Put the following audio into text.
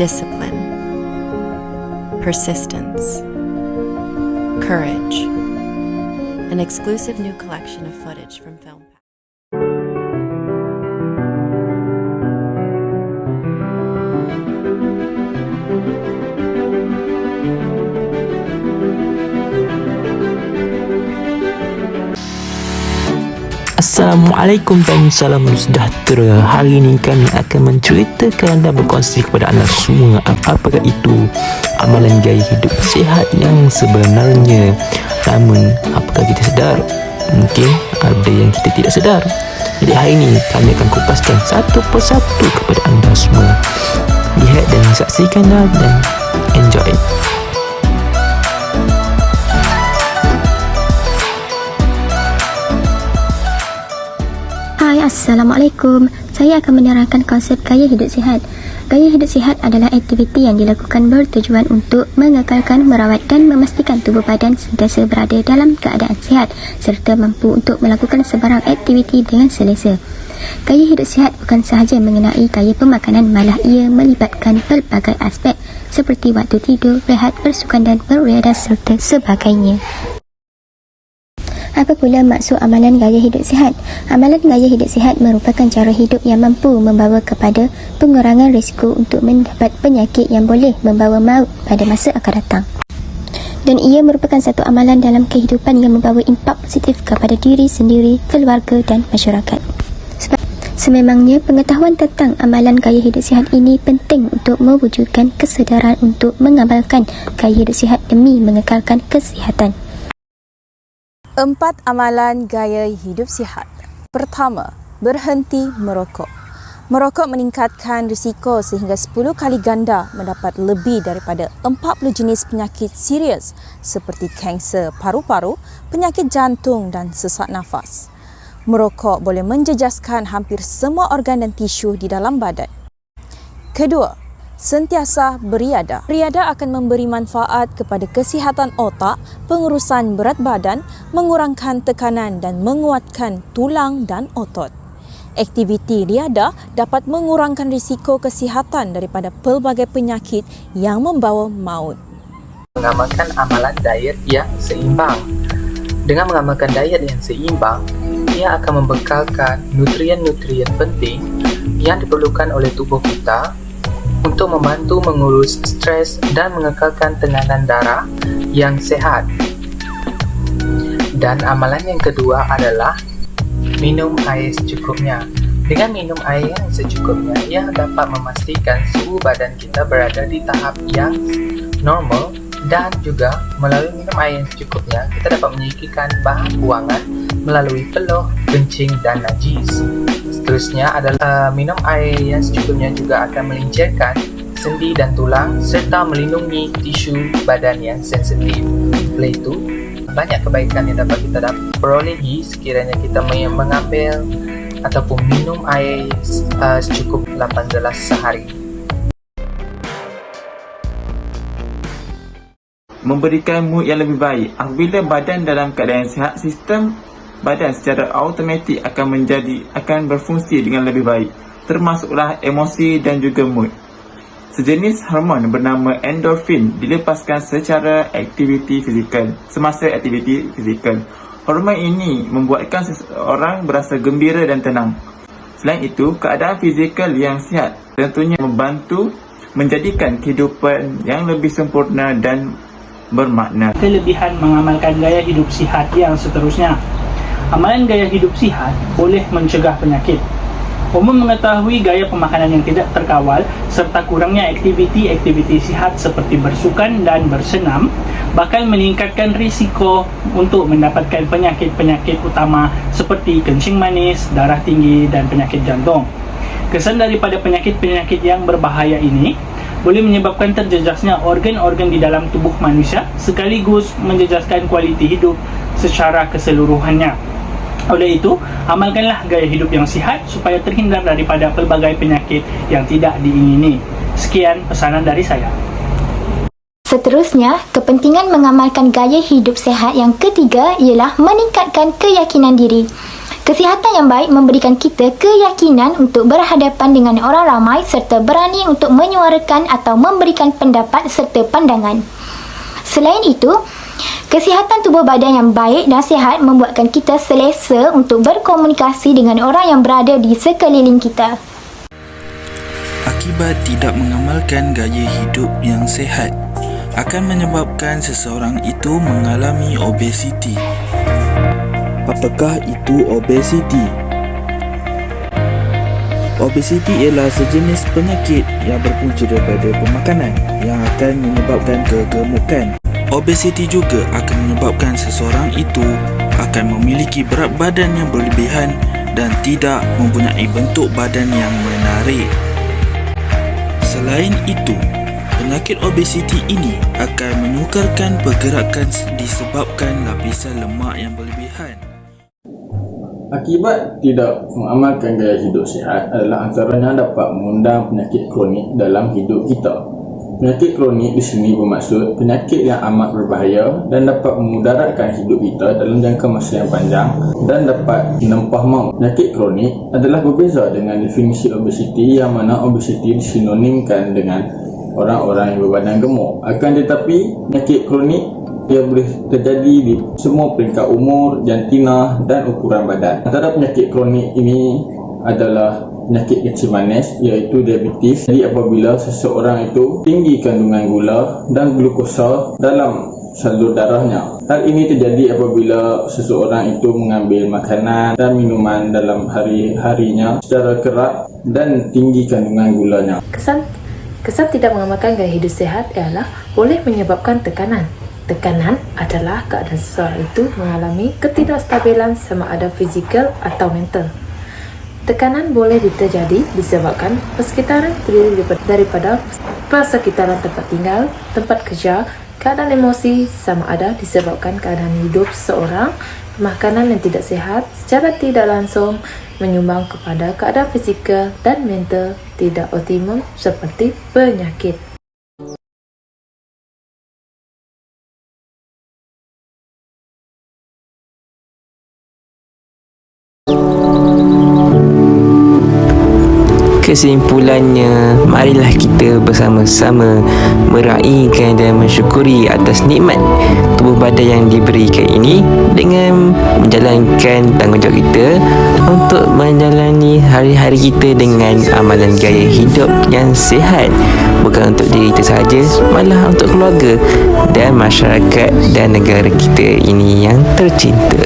discipline, persistence, courage, an exclusive new collection of footage from Film. Assalamualaikum dan salam sejahtera. Hari ini kami akan menceritakan dan berkongsi kepada anda semua apakah itu amalan gaya hidup sihat yang sebenarnya. Namun apakah kita sedar? Mungkin ada yang kita tidak sedar. Jadi hari ini kami akan kupaskan satu persatu kepada anda semua. Lihat dan saksikanlah dan enjoy. Hai, Assalamualaikum. Saya akan menerangkan konsep gaya hidup sihat. Gaya hidup sihat adalah aktiviti yang dilakukan bertujuan untuk mengekalkan, merawat dan memastikan tubuh badan sentiasa berada dalam keadaan sihat serta mampu untuk melakukan sebarang aktiviti dengan selesa. Gaya hidup sihat bukan sahaja mengenai gaya pemakanan, malah ia melibatkan pelbagai aspek seperti waktu tidur, rehat, bersukan dan beriadah serta sebagainya. Apa pula maksud amalan gaya hidup sihat? Amalan gaya hidup sihat merupakan cara hidup yang mampu membawa kepada pengurangan risiko untuk mendapat penyakit yang boleh membawa maut pada masa akan datang. Dan ia merupakan satu amalan dalam kehidupan yang membawa impak positif kepada diri sendiri, keluarga dan masyarakat. Sememangnya pengetahuan tentang amalan gaya hidup sihat ini penting untuk mewujudkan kesedaran untuk mengamalkan gaya hidup sihat demi mengekalkan kesihatan. 4 amalan gaya hidup sihat. Pertama, berhenti merokok. Merokok meningkatkan risiko sehingga 10 kali ganda mendapat lebih daripada 40 jenis penyakit serius seperti kanser paru-paru, penyakit jantung dan sesak nafas. Merokok boleh menjejaskan hampir semua organ dan tisu di dalam badan. Kedua, sentiasa beriadah. Beriadah akan memberi manfaat kepada kesihatan otak, pengurusan berat badan, mengurangkan tekanan dan menguatkan tulang dan otot. Aktiviti riadah dapat mengurangkan risiko kesihatan daripada pelbagai penyakit yang membawa maut. Mengamalkan amalan diet yang seimbang. Dengan mengamalkan diet yang seimbang, ia akan membekalkan nutrien-nutrien penting yang diperlukan oleh tubuh kita untuk membantu mengurus stres dan mengekalkan tekanan darah yang sehat. Dan amalan yang kedua adalah minum air secukupnya. Dengan minum air yang secukupnya, ia dapat memastikan suhu badan kita berada di tahap yang normal dan juga melalui minum air yang secukupnya, kita dapat menyingkirkan bahan buangan melalui peluh, kencing dan najis. Seterusnya adalah minum air yang secukupnya juga akan melincirkan sendi dan tulang serta melindungi tisu badan yang sensitif. Oleh itu, banyak kebaikan yang dapat kita perolehi sekiranya kita mengambil ataupun minum air secukup 8 gelas sehari. Memberikan mood yang lebih baik. Apabila badan dalam keadaan sihat, sistem badan secara automatik akan berfungsi dengan lebih baik, termasuklah emosi dan juga mood. Sejenis hormon bernama endorfin dilepaskan secara semasa aktiviti fizikal. Hormon ini membuatkan seseorang berasa gembira dan tenang. Selain itu, keadaan fizikal yang sihat tentunya membantu menjadikan kehidupan yang lebih sempurna dan bermakna. Kelebihan mengamalkan gaya hidup sihat yang seterusnya. Amalan gaya hidup sihat boleh mencegah penyakit. Umum mengetahui gaya pemakanan yang tidak terkawal serta kurangnya aktiviti-aktiviti sihat seperti bersukan dan bersenam bakal meningkatkan risiko untuk mendapatkan penyakit-penyakit utama seperti kencing manis, darah tinggi dan penyakit jantung. Kesan daripada penyakit-penyakit yang berbahaya ini boleh menyebabkan terjejasnya organ-organ di dalam tubuh manusia sekaligus menjejaskan kualiti hidup secara keseluruhannya. Oleh itu, amalkanlah gaya hidup yang sihat supaya terhindar daripada pelbagai penyakit yang tidak diingini. Sekian pesanan dari saya. Seterusnya, kepentingan mengamalkan gaya hidup sihat yang ketiga ialah meningkatkan keyakinan diri. Kesihatan yang baik memberikan kita keyakinan untuk berhadapan dengan orang ramai serta berani untuk menyuarakan atau memberikan pendapat serta pandangan. Selain itu, kesihatan tubuh badan yang baik dan sihat membuatkan kita selesa untuk berkomunikasi dengan orang yang berada di sekeliling kita. Akibat tidak mengamalkan gaya hidup yang sihat akan menyebabkan seseorang itu mengalami obesiti. Apakah itu obesiti? Obesiti ialah sejenis penyakit yang berpunca daripada pemakanan yang akan menyebabkan kegemukan. Obesiti juga akan menyebabkan seseorang itu akan memiliki berat badan yang berlebihan dan tidak mempunyai bentuk badan yang menarik. Selain itu, penyakit obesiti ini akan menyukarkan pergerakan disebabkan lapisan lemak yang berlebihan. Akibat tidak mengamalkan gaya hidup sihat adalah antaranya dapat mengundang penyakit kronik dalam hidup kita. Penyakit kronik di sini bermaksud penyakit yang amat berbahaya dan dapat memudaratkan hidup kita dalam jangka masa yang panjang dan dapat menempah maut. Penyakit kronik adalah berbeza dengan definisi obesiti yang mana obesiti disinonimkan dengan orang-orang yang berbadan gemuk. Akan tetapi, penyakit kronik ia boleh terjadi di semua peringkat umur, jantina dan ukuran badan. Antara penyakit kronik ini adalah penyakit kencing manis iaitu diabetes. Jadi apabila seseorang itu tinggi kandungan gula dan glukosa dalam salur darahnya. Hal ini terjadi apabila seseorang itu mengambil makanan dan minuman dalam hari-harinya secara kerap dan tinggi kandungan gulanya. Kesan tidak mengamalkan gaya hidup sihat ialah boleh menyebabkan tekanan. Tekanan adalah keadaan seseorang itu mengalami ketidakstabilan sama ada fizikal atau mental. Tekanan boleh terjadi disebabkan persekitaran terdiri daripada persekitaran tempat tinggal, tempat kerja, keadaan emosi sama ada disebabkan keadaan hidup seseorang. Makanan yang tidak sihat secara tidak langsung menyumbang kepada keadaan fizikal dan mental tidak optimum seperti penyakit. Kesimpulannya, marilah kita bersama-sama meraihkan dan mensyukuri atas nikmat tubuh badan yang diberikan ini dengan menjalankan tanggungjawab kita untuk menjalani hari-hari kita dengan amalan gaya hidup yang sihat. Bukan untuk diri kita sahaja, malah untuk keluarga dan masyarakat dan negara kita ini yang tercinta.